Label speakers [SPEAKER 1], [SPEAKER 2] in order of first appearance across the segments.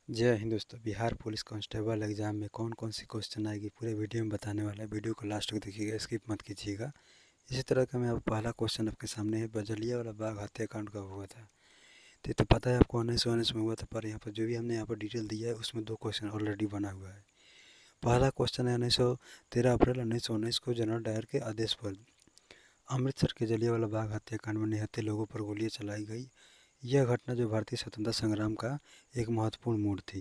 [SPEAKER 1] जय हिंद दोस्तों। Bihar police constable exam में कौन कौन सी क्वेश्चन आएगी पूरे वीडियो में बताने वाला है। वीडियो को लास्ट तक देखिएगा, स्किप मत कीजिएगा। इसी तरह का मैं अब पहला क्वेश्चन आपके सामने है, बजलिया वाला बाग हत्याकांड कब हुआ था। तो ये तो पता है आपको 1919 में हुआ था, पर यहाँ पर जो भी हमने यहाँ पर डिटेल दिया है उसमें दो क्वेश्चन ऑलरेडी बना हुआ है। पहला क्वेश्चन है 13 अप्रैल 1919 को जनरल डायर के आदेश पर अमृतसर के जलियांवाला बाग हत्याकांड में निहत्थे लोगों पर गोलियां चलाई गई। यह घटना जो भारतीय स्वतंत्रता संग्राम का एक महत्वपूर्ण मोड़ थी।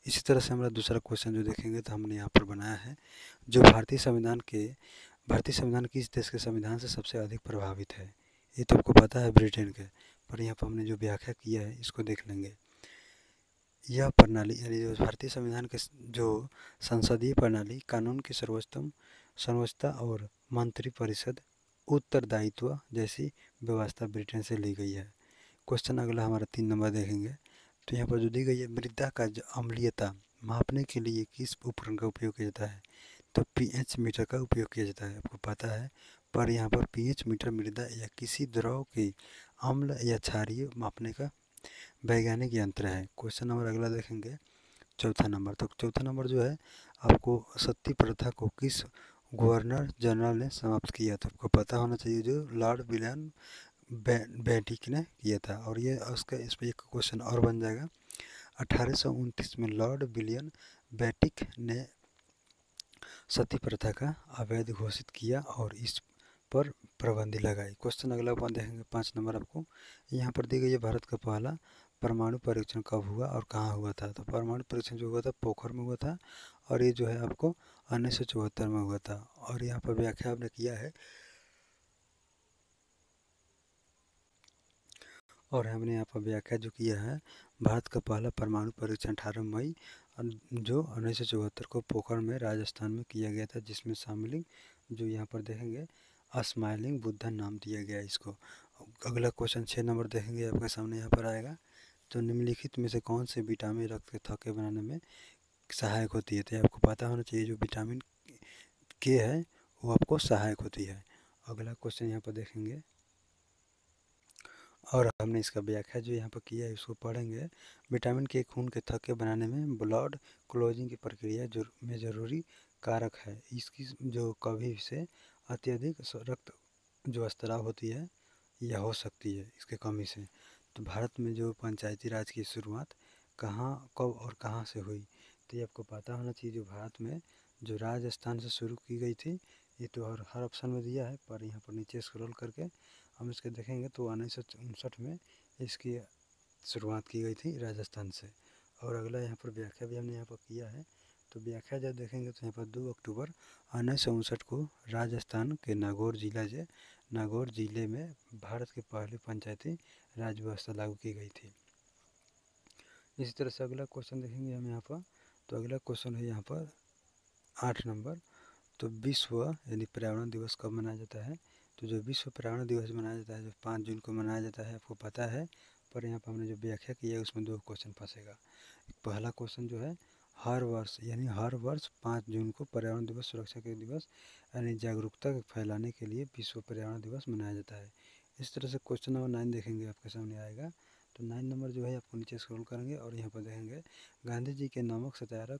[SPEAKER 1] इसी तरह से हमारा दूसरा क्वेश्चन जो देखेंगे तो हमने यहाँ पर बनाया है, जो भारतीय संविधान किस देश के संविधान से सबसे अधिक प्रभावित है। ये तो आपको पता है, ब्रिटेन के। पर यहाँ पर हमने जो व्याख्या किया है इसको देख लेंगे। यह प्रणाली यानी जो भारतीय संविधान के जो संसदीय प्रणाली, कानून की सर्वोच्चता और मंत्रिपरिषद उत्तरदायित्व जैसी व्यवस्था ब्रिटेन से ली गई है। क्वेश्चन अगला हमारा 3 नंबर देखेंगे। तो यहाँ पर जो दी गई है, मृदा का अम्लीयता मापने के लिए किस उपकरण का उपयोग किया जाता है। तो पीएच मीटर का उपयोग किया जाता है, आपको पता है। पर यहाँ पर पीएच मीटर मृदा या किसी द्रव के अम्ल या क्षारीय मापने का वैज्ञानिक यंत्र है। क्वेश्चन नंबर अगला देखेंगे, चौथा नंबर। तो चौथा नंबर जो है आपको, सती प्रथा को किस गवर्नर जनरल ने समाप्त किया। तो आपको पता होना चाहिए, जो लॉर्ड विलियम बेंटिक ने किया था। और ये उसका इस पर एक क्वेश्चन और बन जाएगा। 1829 में लॉर्ड विलियम बेंटिक ने सती प्रथा का अवैध घोषित किया और इस पर पाबंदी लगाई। क्वेश्चन अगला अपन देखेंगे 5 नंबर। आपको यहाँ पर दी गई है, भारत का पहला परमाणु परीक्षण कब हुआ और कहाँ हुआ था। तो परमाणु परीक्षण जो हुआ था पोखर में हुआ था, और ये जो है आपको 1974 में हुआ था। और यहाँ पर व्याख्या आपने किया है, और हमने यहाँ पर व्याख्या जो किया है, भारत का पहला परमाणु परीक्षण 18 मई जो 1974 को पोखर में राजस्थान में किया गया था, जिसमें शामिल जो यहाँ पर देखेंगे स्माइलिंग बुद्धा नाम दिया गया इसको। अगला क्वेश्चन 6 नंबर देखेंगे, आपके सामने यहाँ पर आएगा। तो निम्नलिखित में से कौन से विटामिन रक्त के थक्के बनाने में सहायक होती है। तो आपको पता होना चाहिए, जो विटामिन के है वो आपको सहायक होती है। अगला क्वेश्चन यहाँ पर देखेंगे, और हमने इसका व्याख्या जो यहाँ पर किया है उसको पढ़ेंगे। विटामिन के खून के थक्के बनाने में ब्लड क्लोजिंग की प्रक्रिया में ज़रूरी कारक है। इसकी जो कभी से अत्यधिक रक्त जो स्त्राव होती है यह हो सकती है इसके कमी से। तो भारत में जो पंचायती राज की शुरुआत कहाँ, कब और कहाँ से हुई। तो ये आपको पता होना चाहिए, जो भारत में जो राजस्थान से शुरू की गई थी। ये तो हर ऑप्शन में दिया है, पर यहाँ पर नीचे स्क्रॉल करके हम इसके देखेंगे तो 1959 में इसकी शुरुआत की गई थी राजस्थान से। और अगला यहाँ पर व्याख्या भी हमने यहाँ पर किया है। तो व्याख्या जब देखेंगे तो यहाँ पर 2 अक्टूबर 1959 को राजस्थान के नागौर जिले में भारत के पहले पंचायती राज व्यवस्था लागू की गई थी। इसी तरह से अगला क्वेश्चन देखेंगे हम यहाँ पर। तो अगला क्वेश्चन है यहाँ पर 8 नंबर। तो विश्व यानी पर्यावरण दिवस कब मनाया जाता है। तो जो विश्व पर्यावरण दिवस मनाया जाता है, जो 5 जून को मनाया जाता है, आपको पता है। पर यहाँ पर हमने जो व्याख्या की है उसमें 2 क्वेश्चन फंसेगा। पहला क्वेश्चन जो है, हर वर्ष 5 जून को पर्यावरण दिवस सुरक्षा के दिवस यानी जागरूकता फैलाने के लिए विश्व पर्यावरण दिवस मनाया जाता है। इस तरह से क्वेश्चन नंबर 9 देखेंगे, आपके सामने आएगा। तो 9 नंबर जो है आपको नीचे स्क्रॉल करेंगे और यहाँ पर देखेंगे, गांधी जी के नमक सत्याग्रह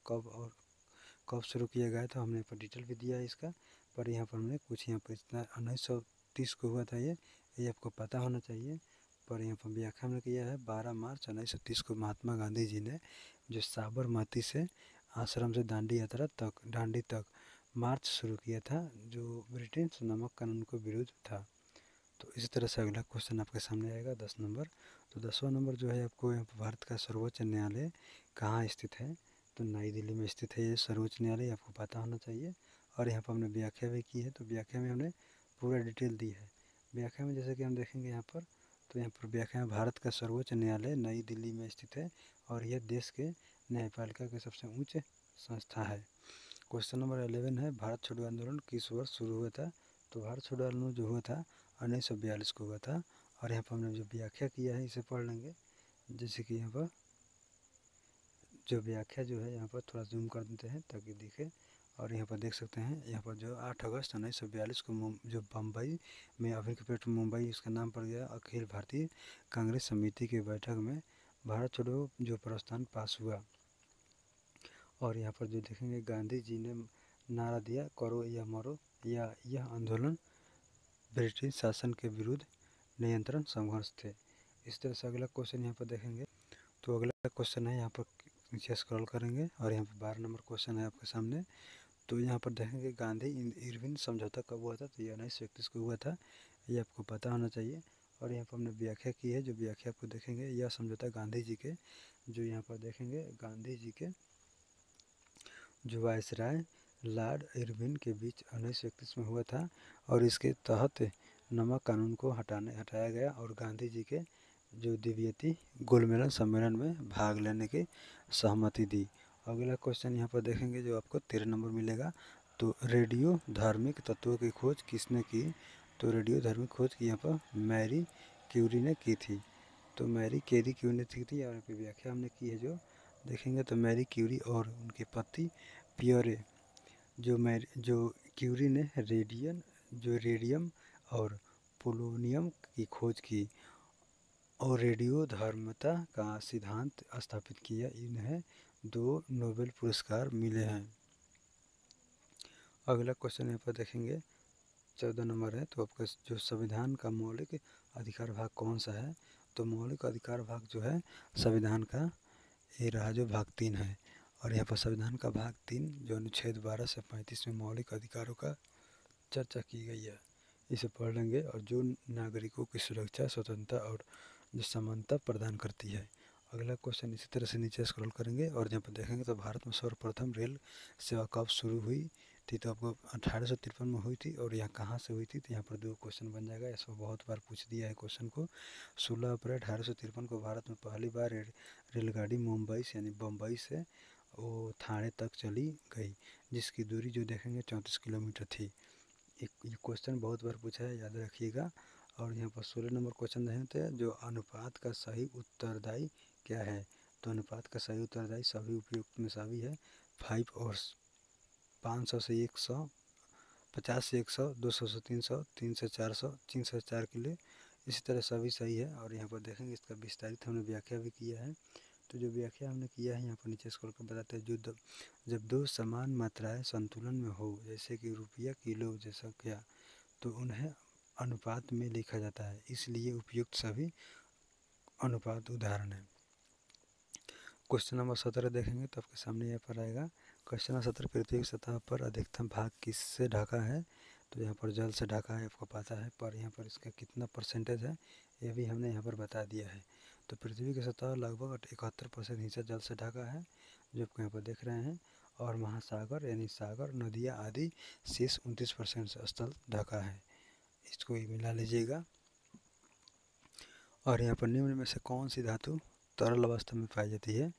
[SPEAKER 1] कब शुरू किया गया था। हमने यहाँ पर डिटेल भी दिया है इसका। पर यहाँ पर हमने कुछ यहाँ पर इतना 1930 को हुआ था, ये आपको पता होना चाहिए। पर यहाँ पर व्याख्या हमने किया है, 12 मार्च 1930 को महात्मा गांधी जी ने जो साबरमती से आश्रम से दांडी तक मार्च शुरू किया था, जो ब्रिटेन से नमक कानून के विरुद्ध था। तो इसी तरह से अगला क्वेश्चन आपके सामने आएगा 10 नंबर। तो 10वां नंबर जो है आपको, यहाँ पर भारत का सर्वोच्च न्यायालय कहाँ स्थित है। तो नई दिल्ली में स्थित है ये सर्वोच्च न्यायालय, आपको पता होना चाहिए। और यहाँ पर हमने व्याख्या भी की है, तो व्याख्या में हमने पूरा डिटेल दी है। व्याख्या में जैसे कि हम देखेंगे यहाँ पर, तो यहाँ पर व्याख्या में भारत का सर्वोच्च न्यायालय नई दिल्ली में स्थित है, और यह देश के न्यायपालिका की सबसे उच्च संस्था है। क्वेश्चन नंबर 11 है, भारत छोड़ो आंदोलन किस वर्ष शुरू हुआ था। तो भारत छोड़ो आंदोलन जो हुआ था 1942 को हुआ था। और यहाँ पर हमने जो व्याख्या किया है इसे पढ़ लेंगे। जैसे कि यहाँ पर जो व्याख्या जो है, यहाँ पर थोड़ा जूम कर देते हैं ताकि दिखे। और यहाँ पर देख सकते हैं, यहाँ पर जो 8 अगस्त 1942 को जो बम्बई में, अभी के पेट मुंबई इसका नाम पड़ गया, अखिल भारतीय कांग्रेस समिति की बैठक में भारत छोड़ो जो प्रस्ताव पास हुआ। और यहाँ पर जो देखेंगे गांधी जी ने नारा दिया, करो या मरो, या यह आंदोलन ब्रिटिश शासन के विरुद्ध नियंत्रण संघर्ष थे। इस तरह से अगला क्वेश्चन यहाँ पर देखेंगे। तो अगला क्वेश्चन है, यहाँ पर नीचे स्क्रॉल करेंगे और यहाँ पर 12 नंबर क्वेश्चन है आपके सामने। तो यहाँ पर देखेंगे गांधी इरविन समझौता कब हुआ था, तो ये 1931 को हुआ था, ये आपको पता होना चाहिए। और यहाँ पर हमने व्याख्या की है, जो व्याख्या आपको देखेंगे, यह समझौता गांधी जी के, जो यहाँ पर देखेंगे गांधी जी के जो वायसराय लॉर्ड इरविन के बीच 1931 में हुआ था, और इसके तहत नमक कानून को हटाया गया और गांधी जी के जो दिव्यती गोलमेलन सम्मेलन में भाग लेने की सहमति दी। अगला क्वेश्चन यहाँ पर देखेंगे जो आपको 13 नंबर मिलेगा। तो रेडियो धार्मिक तत्वों की खोज किसने की, तो रेडियो धार्मिक खोज की यहाँ पर मैरी क्यूरी ने की थी। तो मैरी क्यूरी ने की थी, और व्याख्या हमने की है जो देखेंगे। तो मैरी क्यूरी और उनके पति पियरे जो क्यूरी ने रेडियम और पोलोनियम की खोज की और रेडियो धर्मता का सिद्धांत स्थापित किया। इन्हें 2 नोबेल पुरस्कार मिले हैं। अगला क्वेश्चन यहाँ पर देखेंगे 14 नंबर है। तो आपका जो संविधान का मौलिक अधिकार भाग कौन सा है, तो मौलिक अधिकार भाग जो है संविधान का ये रहा जो भाग 3 है। और यहाँ पर संविधान का भाग 3 जो अनुच्छेद 12 से 35 में मौलिक अधिकारों का चर्चा की गई है, इसे पढ़ लेंगे। और जो नागरिकों की सुरक्षा, स्वतंत्रता और जो समानता प्रदान करती है। अगला क्वेश्चन इसी तरह से नीचे स्क्रॉल करेंगे और जहाँ पर देखेंगे तो भारत में सर्वप्रथम रेल सेवा कब शुरू हुई थी, तो आपको 1853 में हुई थी। और यहाँ कहाँ से हुई थी, तो यहाँ पर 2 क्वेश्चन बन जाएगा, इसको बहुत बार पूछ दिया है क्वेश्चन को। 16 अप्रैल 1853 को भारत में पहली बार रेलगाड़ी मुंबई से यानी बम्बई से वो थाने तक चली गई, जिसकी दूरी जो देखेंगे 34 किलोमीटर थी। ये क्वेश्चन बहुत बार पूछा है, याद रखिएगा। और यहाँ पर 16 नंबर क्वेश्चन देते जो अनुपात का सही उत्तरदायी क्या है, तो अनुपात का सही उत्तरदायी सभी उपयुक्त में सभी है। 5 और 500 से 100, 50 से 100, 200 से 300, 3 से 400, 3 से 4 किलो, इसी तरह सभी सही है। और यहाँ पर देखेंगे इसका विस्तारित हमने व्याख्या भी किया है। तो जो व्याख्या हमने किया है यहाँ पर नीचे स्क्रॉल कर बताते हैं। जब 2 समान मात्राएं संतुलन में हो, जैसे कि रुपया किलो जैसा क्या, तो उन्हें अनुपात में लिखा जाता है, इसलिए उपयुक्त सभी अनुपात उदाहरण है। क्वेश्चन नंबर 17 देखेंगे तो आपके सामने यहाँ पर आएगा। क्वेश्चन नंबर 17, पृथ्वी की सतह पर अधिकतम भाग किससे ढका है, तो यहाँ पर जल से ढका है, आपको पता है, पर यहाँ पर इसका कितना परसेंटेज है ये भी हमने यहाँ पर बता दिया है। तो पृथ्वी की सतह लगभग 71% हिस्सा जल से ढका है, जो आपको यहाँ पर देख रहे हैं। और महासागर यानी सागर, नदियाँ आदि शेष 29% से स्थल ढका है, इसको ही मिला लीजिएगा। और यहाँ पर निम्न में से कौन सी धातु तरल अवस्था में पाई जाती है,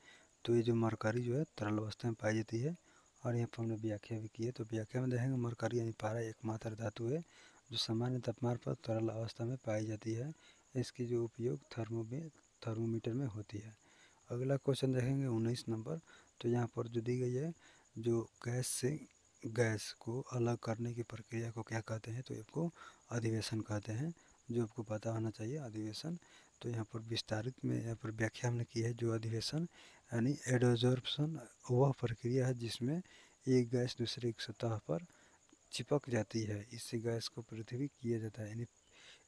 [SPEAKER 1] तो ये जो मरकरी जो है तरल अवस्था में पाई जाती है। और यहाँ पर हमने व्याख्या भी की है। तो व्याख्या में देखेंगे मरकरी यानी पारा एकमात्र धातु है जो सामान्य तापमान पर तरल अवस्था में पाई जाती है। इसकी जो उपयोग थर्मोमीटर में होती है। अगला क्वेश्चन देखेंगे 19 नंबर। तो यहाँ पर जो दी गई है, जो गैस से गैस को अलग करने की प्रक्रिया को क्या कहते हैं, तो आपको अधिवेशन कहते हैं, जो आपको पता होना चाहिए अधिवेशन। तो यहाँ पर विस्तारित में यहाँ पर व्याख्या हमने की है। जो अधिवेशन यानी एडोजॉर्प्शन वह प्रक्रिया है जिसमें एक गैस दूसरे की सतह पर चिपक जाती है, इससे गैस को पृथ्वी किया जाता है, यानी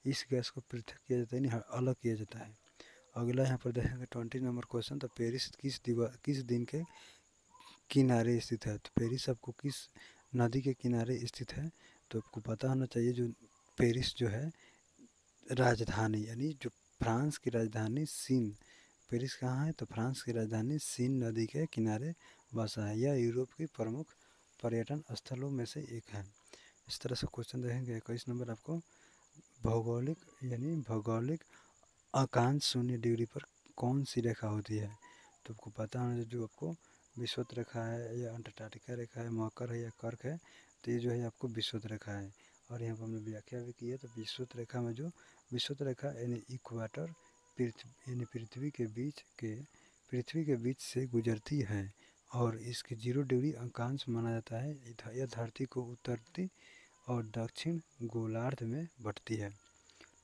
[SPEAKER 1] इस गैस को पृथक किया जाता है, यानी अलग किया जाता है। अगला यहाँ पर देखेंगे 20 नंबर क्वेश्चन। तो पेरिस किस दिन के किनारे स्थित है, तो पेरिस आपको किस नदी के किनारे स्थित है, तो आपको पता होना चाहिए। जो पेरिस जो है राजधानी यानी जो फ्रांस की राजधानी सीन, पेरिस कहाँ है, तो फ्रांस की राजधानी सीन नदी के किनारे बसा है। यह यूरोप की प्रमुख पर्यटन स्थलों में से एक है। इस तरह से क्वेश्चन देखेंगे। 21 नंबर आपको भौगोलिक अक्षांश 0 डिग्री पर कौन सी रेखा होती है, तो आपको पता होना जो आपको विषुवत रेखा है या अंटार्कटिका रेखा है, मकर है या कर्क है, तो ये जो है आपको विषुवत रेखा है। और यहाँ पर हमने व्याख्या भी की है। तो विषुवत रेखा में जो विषुवत रेखा यानी इक्वेटर यानी पृथ्वी के बीच से गुजरती है और इसके 0 डिग्री अक्षांश माना जाता है। यह धरती को उत्तरी और दक्षिण गोलार्ध में बंटती है।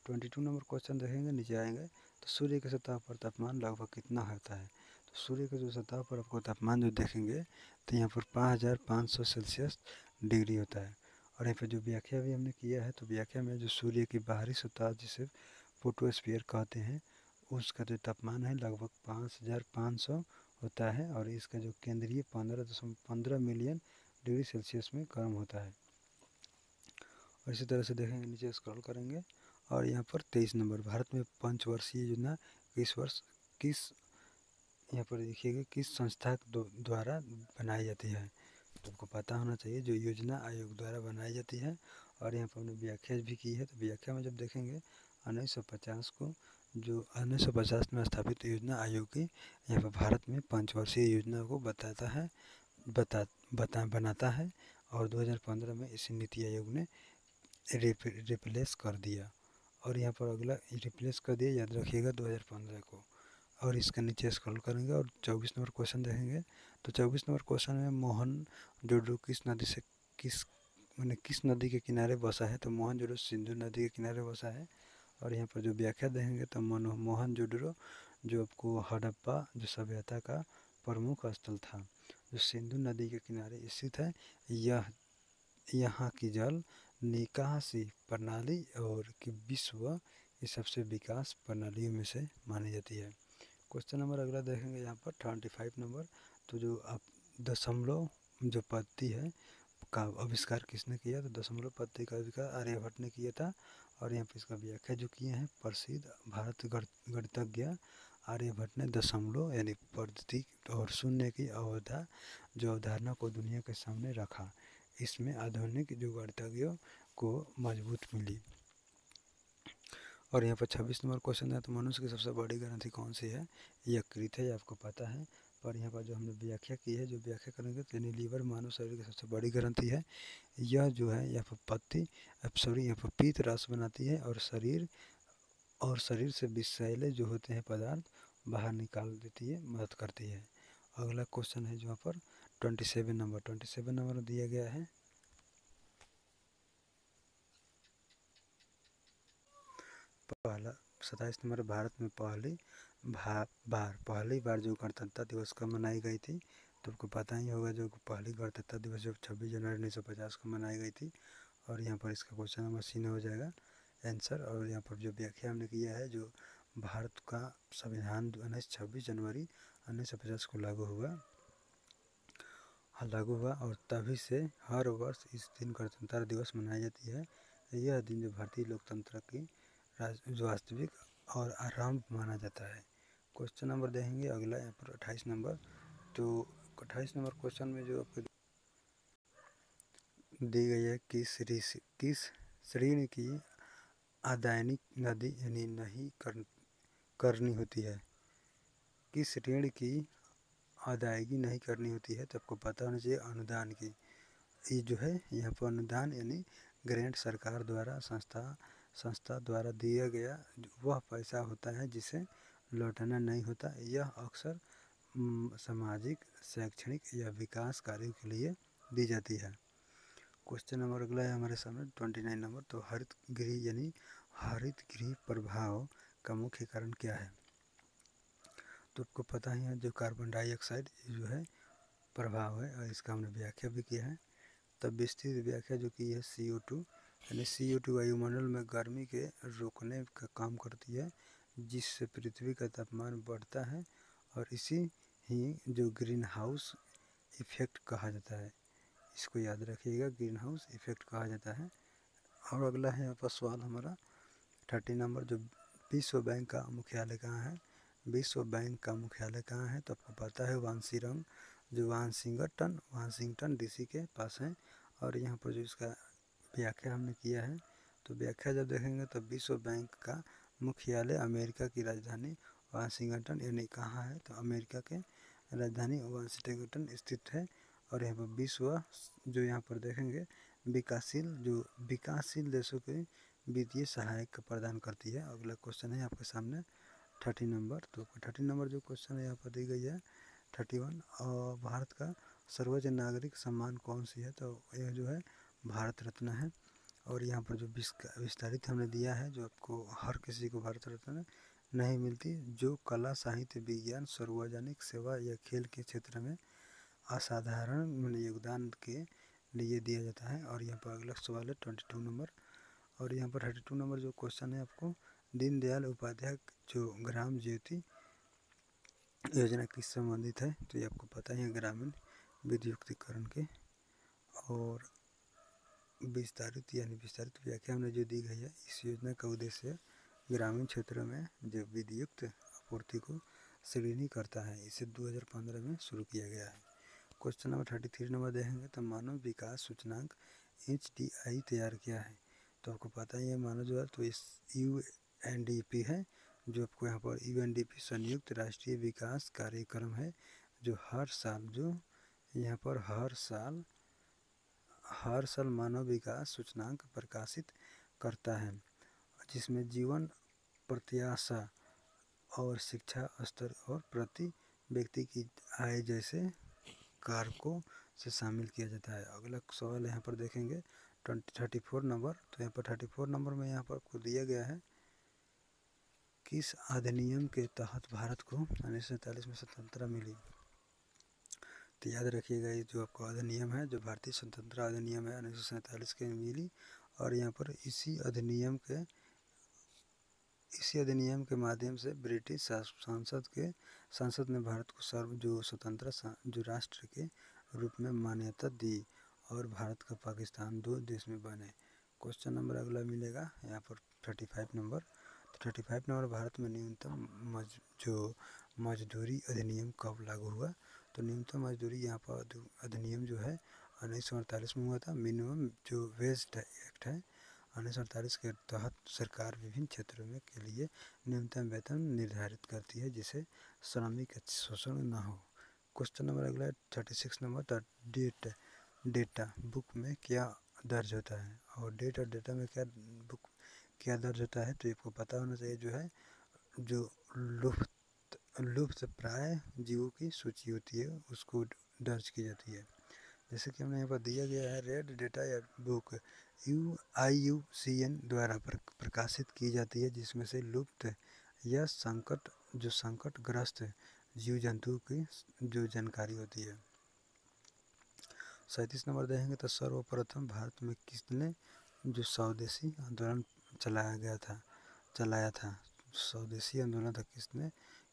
[SPEAKER 1] 22 नंबर क्वेश्चन देखेंगे, नीचे आएंगे। तो सूर्य की सतह पर तापमान लगभग कितना होता है, सूर्य के जो सतह पर आपको तापमान जो देखेंगे तो यहाँ पर 5500 सेल्सियस डिग्री होता है। और यहाँ पर जो व्याख्या भी हमने किया है तो व्याख्या में जो सूर्य की बाहरी सतह जिसे फोटोस्फीयर कहते हैं उसका जो तापमान है लगभग 5500 होता है और इसका जो केंद्रीय 15.15 मिलियन डिग्री सेल्सियस में गर्म होता है। और इसी तरह से देखेंगे नीचे स्क्रॉल करेंगे और यहाँ पर 23 नंबर भारत में पंचवर्षीय योजना किस यहाँ पर देखिएगा किस संस्था द्वारा बनाई जाती है। तो आपको पता होना चाहिए जो योजना आयोग द्वारा बनाई जाती है। और यहाँ पर हमने व्याख्या भी की है तो व्याख्या में जब देखेंगे 1950 को जो 1950 में स्थापित योजना आयोग की यहाँ पर भारत में पंचवर्षीय योजना को बनाता है और 2015 में इसे नीति आयोग ने रिप्लेस कर दिया। और यहाँ पर अगला रिप्लेस कर दिया, याद रखिएगा 2015 को। और इसका नीचे स्क्रॉल करेंगे और 24 नंबर क्वेश्चन देखेंगे तो 24 नंबर क्वेश्चन में मोहनजोदड़ो किस नदी के किनारे बसा है। तो मोहनजोदड़ो सिंधु नदी के किनारे बसा है। और यहाँ पर जो व्याख्या देखेंगे तो मोहनजोदड़ो जो आपको हड़प्पा जो सभ्यता का प्रमुख स्थल था जो सिंधु नदी के किनारे स्थित है। यहाँ की जल निकासी प्रणाली और कि विश्व की सबसे विकास प्रणालियों में से मानी जाती है। क्वेश्चन नंबर अगला देखेंगे यहाँ पर 25 नंबर। तो जो आप दशमलव जो पद्धति है का आविष्कार किसने किया। तो दशमलव पद्धति का आविष्कार आर्यभट्ट ने किया था। और यहाँ पर इसका व्याख्या जो किए हैं प्रसिद्ध भारत गणितज्ञ आर्यभट्ट ने दशमलव यानी पद्धति और शून्य की अवधारणा को दुनिया के सामने रखा। इसमें आधुनिक जो गणितज्ञों को मजबूत मिली। और यहाँ पर 26 नंबर क्वेश्चन है तो मनुष्य की सबसे बड़ी ग्रंथि कौन सी है। यकृत है, आपको पता है। पर यहाँ पर जो हमने व्याख्या की है जो व्याख्या करेंगे तो लीवर मानव शरीर की सबसे बड़ी ग्रंथि है। यह जो है यहाँ पर यहाँ पर पित्त रस बनाती है और शरीर से विषैले जो होते हैं पदार्थ बाहर निकाल देती है, मदद करती है। अगला क्वेश्चन है जो यहाँ पर 27 नंबर दिया गया है। पहला 27 नंबर भारत में पहली बार जो गणतंत्र दिवस कब मनाई गई थी। तो आपको पता ही होगा जो पहली गणतंत्र दिवस जो 26 जनवरी 1950 को मनाई गई थी। और यहाँ पर इसका क्वेश्चन नंबर सी हो जाएगा आंसर। और यहाँ पर जो व्याख्या हमने किया है जो भारत का संविधान 26 जनवरी 1950 को लागू हुआ और तभी से हर वर्ष इस दिन गणतंत्र दिवस मनाई जाती है। यह दिन जो भारतीय लोकतंत्र की जो वास्तविक और आरंभ माना जाता है। क्वेश्चन नंबर देखेंगे अगला यहाँ पर 28 नंबर। तो 28 नंबर क्वेश्चन में जो आपको दी गई है किस श्रेणी की अदायनी नदी यानी नहीं करनी होती है। किस ऋण की अदायगी नहीं करनी होती है। तो आपको पता होना चाहिए अनुदान की। ये जो है यहाँ पर अनुदान यानी ग्रांट सरकार द्वारा संस्था द्वारा दिया गया वह पैसा होता है जिसे लौटाना नहीं होता। यह अक्सर सामाजिक शैक्षणिक या विकास कार्यों के लिए दी जाती है। क्वेश्चन नंबर अगला है हमारे सामने 29 नंबर। तो हरित गृह प्रभाव का मुख्य कारण क्या है। तो आपको पता ही है जो कार्बन डाइऑक्साइड जो है प्रभाव है और इसका हमने व्याख्या भी किया है। तब विस्तृत व्याख्या जो की है CO2 यानी CO2 वायुमंडल में गर्मी के रोकने का काम करती है जिससे पृथ्वी का तापमान बढ़ता है और इसी ही जो ग्रीन हाउस इफेक्ट कहा जाता है। इसको याद रखिएगा, ग्रीन हाउस इफेक्ट कहा जाता है। और अगला है यहाँ पर सवाल हमारा 30 नंबर। जो विश्व बैंक का मुख्यालय कहाँ है। विश्व बैंक का मुख्यालय कहाँ है। तो आपको पता है वाशिंगटन DC के पास है। और यहाँ पर जो इसका व्याख्या हमने किया है तो व्याख्या जब देखेंगे तो विश्व बैंक का मुख्यालय अमेरिका की राजधानी वाशिंगटन यानी कहाँ है। तो अमेरिका के राजधानी वाशिंगटन स्थित है। और यहाँ पर विश्व जो यहाँ पर देखेंगे विकासशील देशों के वित्तीय सहायता प्रदान करती है। अगला क्वेश्चन है आपके सामने 30 नंबर। तो 30 नंबर जो क्वेश्चन है यहाँ पर दी गई है 31। और भारत का सर्वोच्च नागरिक सम्मान कौन सी है। तो यह जो है भारत रत्न है। और यहाँ पर जो विस्तारित हमने दिया है जो आपको हर किसी को भारत रत्न नहीं मिलती जो कला, साहित्य, विज्ञान, सार्वजनिक सेवा या खेल के क्षेत्र में असाधारण योगदान के लिए दिया जाता है। और यहाँ पर अगला सवाल है 22 नंबर। और यहाँ पर 32 नंबर जो क्वेश्चन है आपको, दीनदयाल उपाध्याय जो ग्राम ज्योति योजना किस संबंधित है, तो ये आपको पता है ग्रामीण विद्युतीकरण के। और विस्तारित व्याख्या में जो दी गई है, इस योजना का उद्देश्य ग्रामीण क्षेत्रों में जो विद्युत आपूर्ति को सुदृढ़ करता है। इसे 2015 में शुरू किया गया है। क्वेश्चन नंबर 33 नंबर देखेंगे तो मानव विकास सूचकांक HDI तैयार किया है। तो आपको पता ही है मानव जो है तो इस UNDP है, जो आपको यहाँ पर UNDP संयुक्त राष्ट्रीय विकास कार्यक्रम है, जो हर साल मानव विकास सूचकांक प्रकाशित करता है, जिसमें जीवन प्रत्याशा और शिक्षा स्तर और प्रति व्यक्ति की आय जैसे कारकों से शामिल किया जाता है। अगला सवाल यहाँ पर देखेंगे 34 नंबर। तो यहाँ पर 34 नंबर में यहाँ पर आपको दिया गया है, किस अधिनियम के तहत भारत को 1947 में स्वतंत्रता मिली। तो याद रखिएगा ये जो आपका अधिनियम है, जो भारतीय स्वतंत्रता अधिनियम है 1947 के मिली। और यहाँ पर इसी अधिनियम के माध्यम से ब्रिटिश संसद ने भारत को जो स्वतंत्र जो राष्ट्र के रूप में मान्यता दी और भारत का पाकिस्तान 2 देश में बने। क्वेश्चन नंबर अगला मिलेगा यहाँ पर 35 नंबर। तो 35 नंबर, भारत में न्यूनतम मजदूरी अधिनियम कब लागू हुआ। तो न्यूनतम मजदूरी यहाँ पर अधिनियम जो है 1948 में हुआ था। मिनिमम जो वेज एक्ट है 1948 के तहत सरकार विभिन्न क्षेत्रों में के लिए न्यूनतम वेतन निर्धारित करती है, जिससे श्रमिक शोषण न हो। क्वेश्चन नंबर अगला 36 नंबर। डेटा बुक में क्या दर्ज होता है। और डेट और डेटा में क्या दर्ज होता है, तो आपको पता होना चाहिए जो है जो लुप्त प्राय जीवों की सूची होती है उसको दर्ज की जाती है। जैसे कि हमने यहाँ पर दिया गया है, रेड डेटा या बुक IUCN द्वारा प्रकाशित की जाती है, जिसमें से लुप्त या संकटग्रस्त जीव जंतु की जो जानकारी होती है। 37 नंबर देखेंगे तो सर्वप्रथम भारत में किसने जो स्वदेशी आंदोलन चलाया था। स्वदेशी आंदोलन था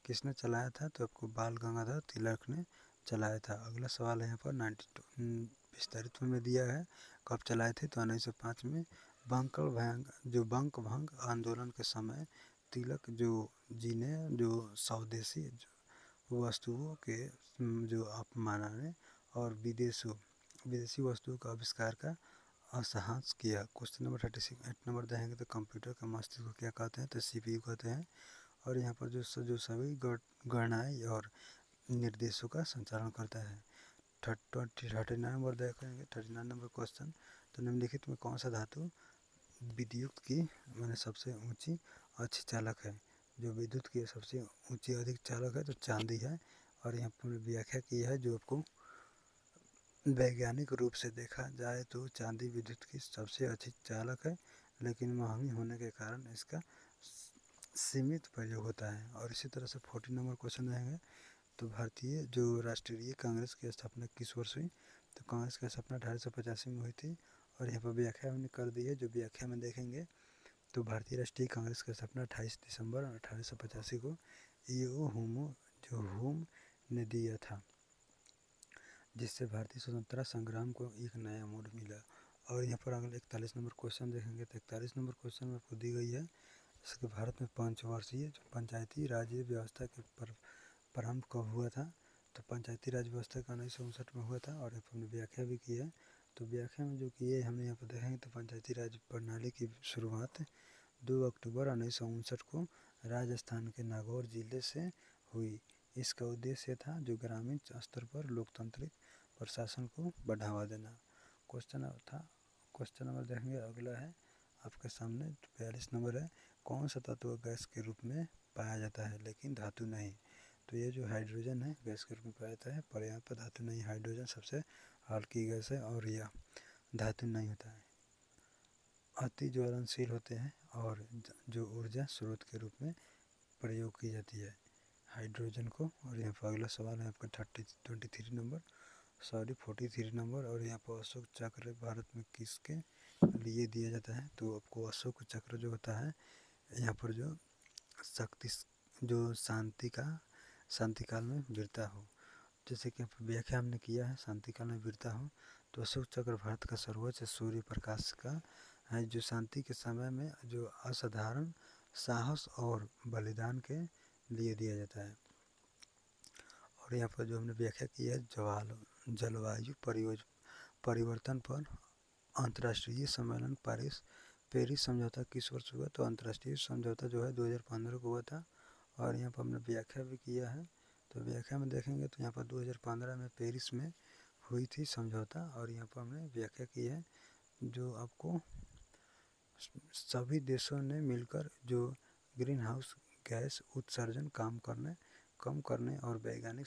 [SPEAKER 1] किसने चलाया था, तो आपको बाल गंगाधर तिलक ने चलाया था। अगला सवाल है यहाँ पर 92 विस्तारित में दिया है, कब चलाए थे, तो 1905 में बंक भंग आंदोलन के समय तिलक जी ने जो स्वदेशी वस्तुओं के जो अपमानने और विदेशी वस्तुओं का आविष्कार का असहज किया। क्वेश्चन नंबर 38 नंबर देखेंगे तो कंप्यूटर का मस्तिष्क को क्या कहते हैं, तो CPU कहते हैं। और यहाँ पर जो सभी गणनाएँ और निर्देशों का संचालन करता है। 39 नंबर देखेंगे, 39 नंबर क्वेश्चन। तो निम्नलिखित में कौन सा धातु विद्युत की सबसे ऊंची अच्छी चालक है। जो विद्युत की सबसे ऊंची अधिक चालक है तो चांदी है। और यहाँ पर व्याख्या की है, जो आपको वैज्ञानिक रूप से देखा जाए तो चांदी विद्युत की सबसे अच्छी चालक है, लेकिन महंगी होने के कारण इसका सीमित प्रयोग होता है। और इसी तरह से 40 नंबर क्वेश्चन रहेंगे, तो भारतीय जो राष्ट्रीय कांग्रेस की स्थापना किस वर्ष हुई। तो कांग्रेस की स्थापना 1885 में हुई थी। और यहाँ पर व्याख्या हमने कर दी है, जो व्याख्या में देखेंगे तो भारतीय राष्ट्रीय कांग्रेस की स्थापना 28 दिसंबर 1885 को होम ने दिया था, जिससे भारतीय स्वतंत्रता संग्राम को एक नया मोड़ मिला। और यहाँ पर अगले 41 नंबर क्वेश्चन देखेंगे, तो 41 नंबर क्वेश्चन में आपको दी गई है, इसके भारत में पंचवर्षीय जो पंचायती राज व्यवस्था के प्रारंभ कब हुआ था। तो पंचायती राज व्यवस्था का 1959 में हुआ था। और हमने व्याख्या भी की है, तो व्याख्या में जो की है हमने यहाँ पर देखेंगे तो पंचायती राज प्रणाली की शुरुआत 2 अक्टूबर 1959 को राजस्थान के नागौर जिले से हुई। इसका उद्देश्य था जो ग्रामीण स्तर पर लोकतांत्रिक प्रशासन को बढ़ावा देना। क्वेश्चन नंबर देखेंगे, अगला है आपके सामने 42 नंबर है, कौन सा तत्व गैस के रूप में पाया जाता है लेकिन धातु नहीं। तो ये जो हाइड्रोजन है गैस के रूप में पाया जाता है, पर यहाँ पर धातु नहीं। हाइड्रोजन सबसे हल्की गैस है और यह धातु नहीं होता है। अति ज्वलनशील होते हैं और जो ऊर्जा स्रोत के रूप में प्रयोग की जाती है हाइड्रोजन को। और यहाँ पर अगला सवाल है आपका 23 नंबर 43 नंबर। और यहाँ पर अशोक चक्र भारत में किसके लिए दिया जाता है? तो आपको अशोक चक्र जो होता है यहाँ पर जो शक्ति जो शांति काल में वीरता हो, जैसे कि व्याख्या हमने किया है शांति काल में वीरता हो। तो अशोक चक्र भारत का सर्वोच्च सूर्य प्रकाश का है जो शांति के समय में जो असाधारण साहस और बलिदान के लिए दिया जाता है। और यहाँ पर जो हमने व्याख्या की है जलवायु परिवर्तन पर अंतर्राष्ट्रीय सम्मेलन पेरिस समझौता किस वर्ष हुआ? तो अंतर्राष्ट्रीय समझौता जो है 2015 को हुआ था। और यहाँ पर हमने व्याख्या भी किया है। तो व्याख्या में देखेंगे तो यहाँ पर 2015 में पेरिस में हुई थी समझौता। और यहाँ पर हमने व्याख्या की है जो आपको सभी देशों ने मिलकर जो ग्रीन हाउस गैस उत्सर्जन कम करने और वैज्ञानिक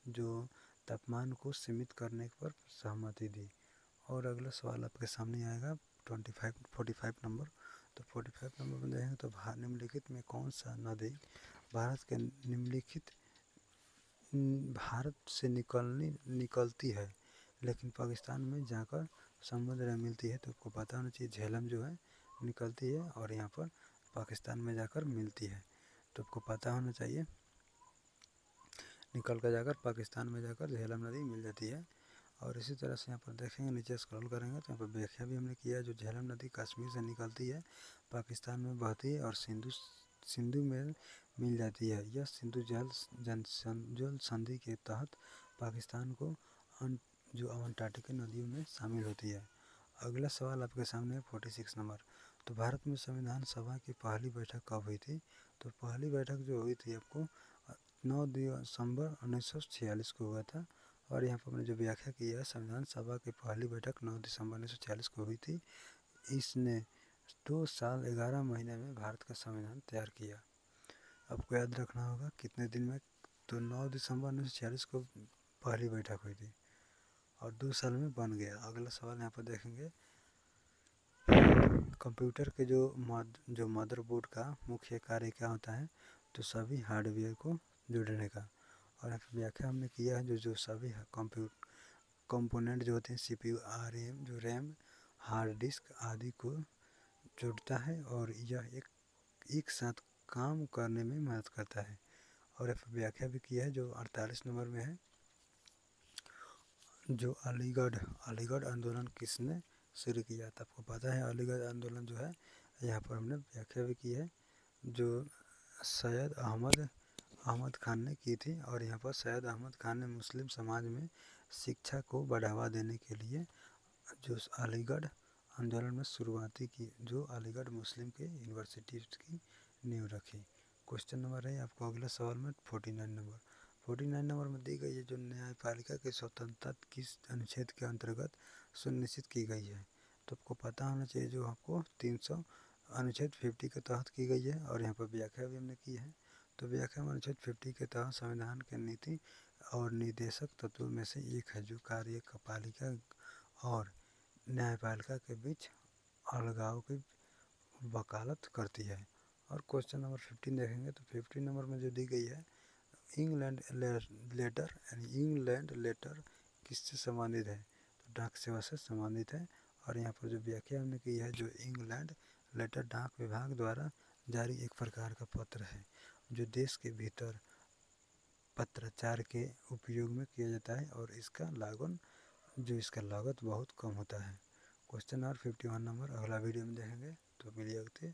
[SPEAKER 1] जो तापमान को सीमित करने पर सहमति दी। और अगला सवाल आपके सामने आएगा 45 नंबर। तो 45 नंबर में देखेंगे तो निम्नलिखित में कौन सा नदी भारत से निकलती है लेकिन पाकिस्तान में जाकर समुद्र में मिलती है? तो आपको पता होना चाहिए झेलम जो है निकलती है और यहाँ पर पाकिस्तान में जाकर मिलती है। तो आपको पता होना चाहिए निकल कर जाकर पाकिस्तान में जाकर झेलम नदी मिल जाती है। और इसी तरह से यहाँ पर देखेंगे नीचे स्क्रॉल करेंगे तो यहाँ पर व्याख्या भी हमने किया है जो झेलम नदी कश्मीर से निकलती है पाकिस्तान में बहती है और सिंधु में मिल जाती है। यह सिंधु जल संधि के तहत पाकिस्तान को जो अंटार्कटिक नदियों में शामिल होती है। अगला सवाल आपके सामने है 46 नंबर। तो भारत में संविधान सभा की पहली बैठक कब हुई थी? तो पहली बैठक जो हुई थी आपको 9 दिसंबर 1946 को हुआ था। और यहाँ पर हमने जो व्याख्या की है संविधान सभा की पहली बैठक 9 दिसंबर 1946 को हुई थी। इसने 2 साल 11 महीने में भारत का संविधान तैयार किया। आपको याद रखना होगा कितने दिन में? तो 9 दिसंबर 1946 को पहली बैठक हुई थी और 2 साल में बन गया। अगला सवाल यहाँ पर देखेंगे कंप्यूटर के जो मदरबोर्ड का मुख्य कार्य क्या होता है? तो सभी हार्डवेयर को जोड़ने का। और यहाँ पर व्याख्या हमने किया है जो सभी कंपोनेंट जो होते हैं CPU RAM जो रैम हार्ड डिस्क आदि को जोड़ता है और यह एक साथ काम करने में मदद करता है। और यहाँ पर व्याख्या भी किया है जो 48 नंबर में है जो अलीगढ़ आंदोलन किसने शुरू किया था? आपको पता है अलीगढ़ आंदोलन जो है यहाँ पर हमने व्याख्या भी की है जो सैयद अहमद खान ने की थी। और यहाँ पर सैयद अहमद खान ने मुस्लिम समाज में शिक्षा को बढ़ावा देने के लिए जो अलीगढ़ आंदोलन में शुरुआती की जो अलीगढ़ मुस्लिम के यूनिवर्सिटी की नींव रखी। क्वेश्चन नंबर है आपको अगला सवाल में 49 नंबर में दी गई है जो न्यायपालिका की स्वतंत्रता किस अनुच्छेद के अंतर्गत सुनिश्चित की गई है? तो आपको पता होना चाहिए जो आपको 300 अनुच्छेद 50 के तहत की गई है। और यहाँ पर व्याख्या भी हमने की है। तो व्याख्या में अनुच्छेद 50 के तहत संविधान के नीति और निर्देशक तत्वों में से एक है जो कार्यपालिका और न्यायपालिका के बीच अलगाव की वकालत करती है। और क्वेश्चन नंबर 15 देखेंगे तो 15 नंबर में जो दी गई है इंग्लैंड लेटर किससे संबंधित है? तो डाक सेवा से संबंधित है। और यहाँ पर जो व्याख्या हमने की है जो इंग्लैंड लेटर डाक विभाग द्वारा जारी एक प्रकार का पत्र है जो देश के भीतर पत्राचार के उपयोग में किया जाता है और इसका लागत बहुत कम होता है। क्वेश्चन नंबर 51 नंबर अगला वीडियो में देखेंगे। तो मिलिए।